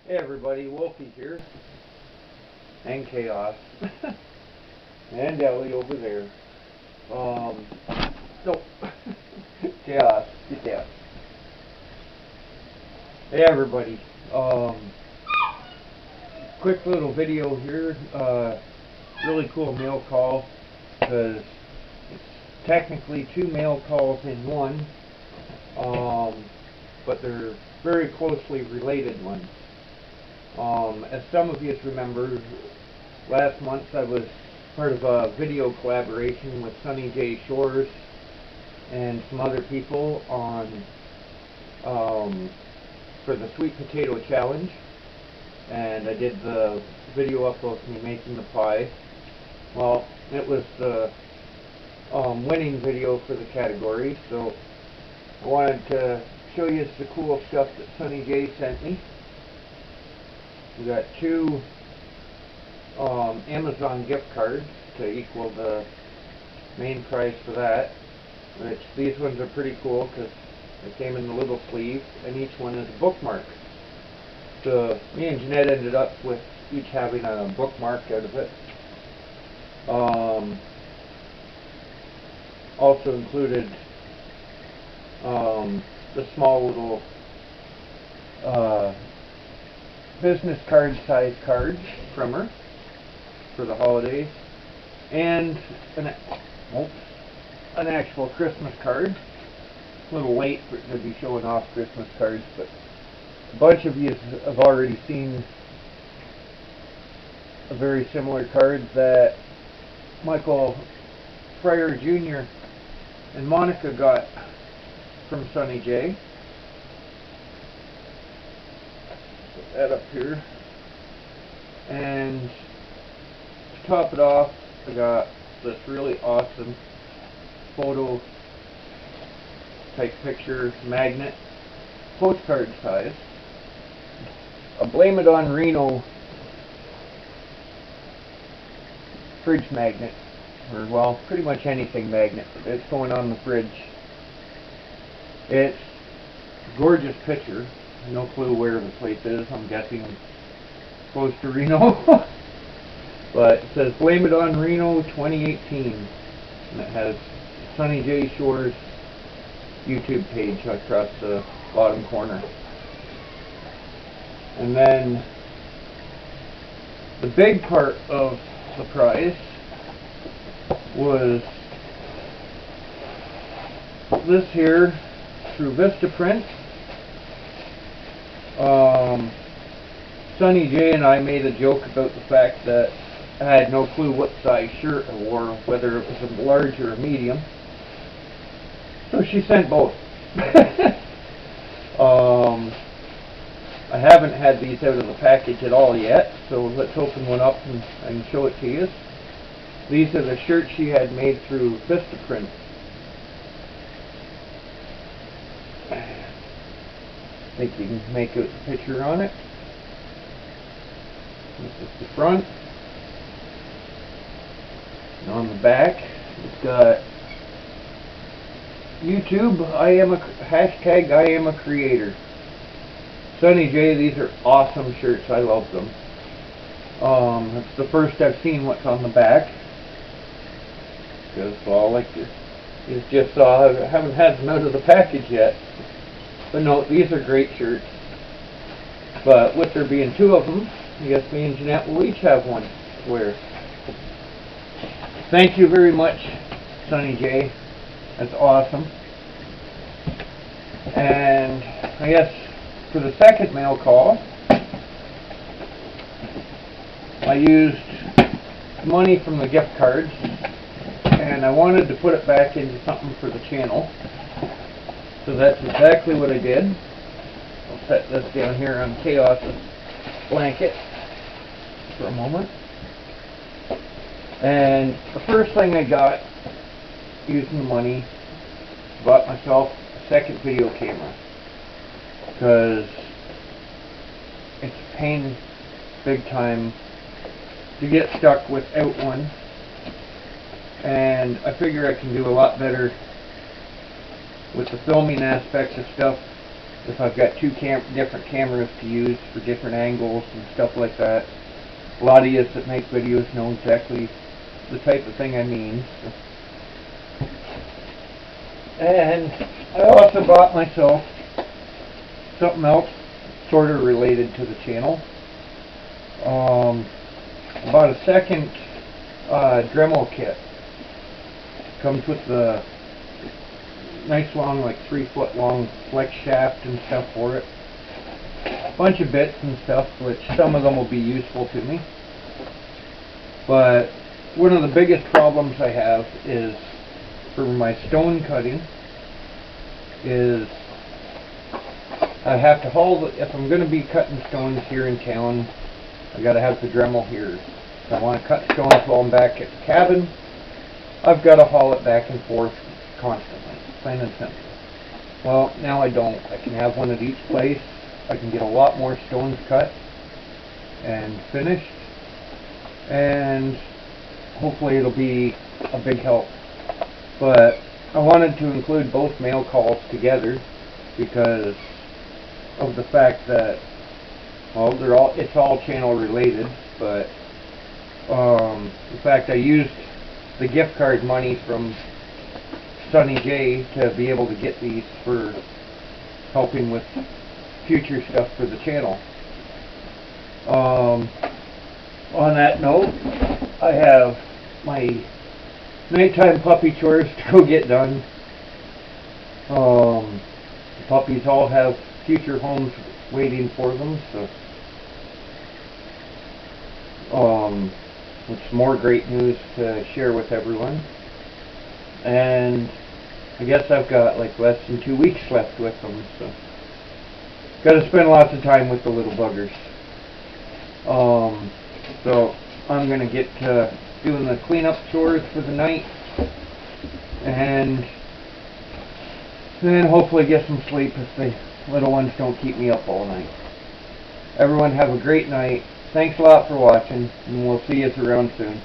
Hey everybody, Wolfie here, and Chaos, and Ellie over there. No, Chaos, get down. Hey everybody, quick little video here, really cool mail call, because it's technically two mail calls in one, but they're very closely related ones. As some of you remember, last month I was part of a video collaboration with Sunny J Shores and some other people on for the Sweet Potato Challenge, and I did the video up of me making the pie. Well, it was the winning video for the category, so I wanted to show you the cool stuff that Sunny J sent me. We got two Amazon gift cards to equal the main prize for that. Which these ones are pretty cool because they came in the little sleeve, and each one is a bookmark. So me and Jeanette ended up with each having a bookmark out of it. Also included the small little business card size cards from her for the holidays, and an actual Christmas card. A little late to be showing off Christmas cards, but a bunch of you have already seen a very similar card that Michael Fryer Jr. and Monica got from Sunny J. Put that up here, and to top it off, I got this really awesome photo type picture magnet, postcard size, a Blame It on Reno fridge magnet, or well, pretty much anything magnet. It's going on the fridge. It's a gorgeous picture. No clue where the place is. I'm guessing close to Reno. But it says Blame It on Reno 2018. And it has Sunny J Shores YouTube page across the bottom corner. And then the big part of the prize was this here through Vistaprint. Sunny J and I made a joke about the fact that I had no clue what size shirt I wore, whether it was a large or a medium. So she sent both. I haven't had these out of the package at all yet, so let's open one up and I can show it to you. These are the shirts she had made through Vistaprint. I think you can make out the picture on it. This is the front. And on the back, it's got YouTube, I am a creator. Sunny J, these are awesome shirts. I love them. It's the first I've seen what's on the back. Because all like this is just I haven't had them out of the package yet. But no, these are great shirts. But with there being two of them, I guess me and Jeanette will each have one to wear. Thank you very much, Sunny J. That's awesome. And I guess for the second mail call, I used money from the gift cards, and I wanted to put it back into something for the channel. So that's exactly what I did. I'll set this down here on Chaos's blanket for a moment. And the first thing I got using the money, bought myself a second video camera, because it's a pain big time to get stuck without one, and I figure I can do a lot better with the filming aspects of stuff if I've got different cameras to use for different angles and stuff like that. A lot of you that make videos know exactly the type of thing I mean. So. And I also bought myself something else sort of related to the channel. I bought a second Dremel kit. Comes with the nice long, like 3-foot long flex shaft and stuff for it. Bunch of bits and stuff, which some of them will be useful to me. But one of the biggest problems I have is for my stone cutting is I have to haul if I'm going to be cutting stones here in town, I got to have the Dremel here. If I want to cut stones while I'm back at the cabin, I've got to haul it back and forth constantly, plain and simple. Well, now I don't. I can have one at each place. I can get a lot more stones cut and finished, and hopefully it'll be a big help. But I wanted to include both mail calls together because of the fact that, well, it's all channel related, but the fact I used the gift card money from Sonny J to be able to get these for helping with future stuff for the channel. On that note, I have my nighttime puppy chores to go get done. The puppies all have future homes waiting for them, so it's more great news to share with everyone. And I guess I've got like less than 2 weeks left with them, so got to spend lots of time with the little buggers. So I'm gonna get to doing the cleanup chores for the night, and then hopefully get some sleep if the little ones don't keep me up all night. Everyone have a great night. Thanks a lot for watching, and we'll see you around soon.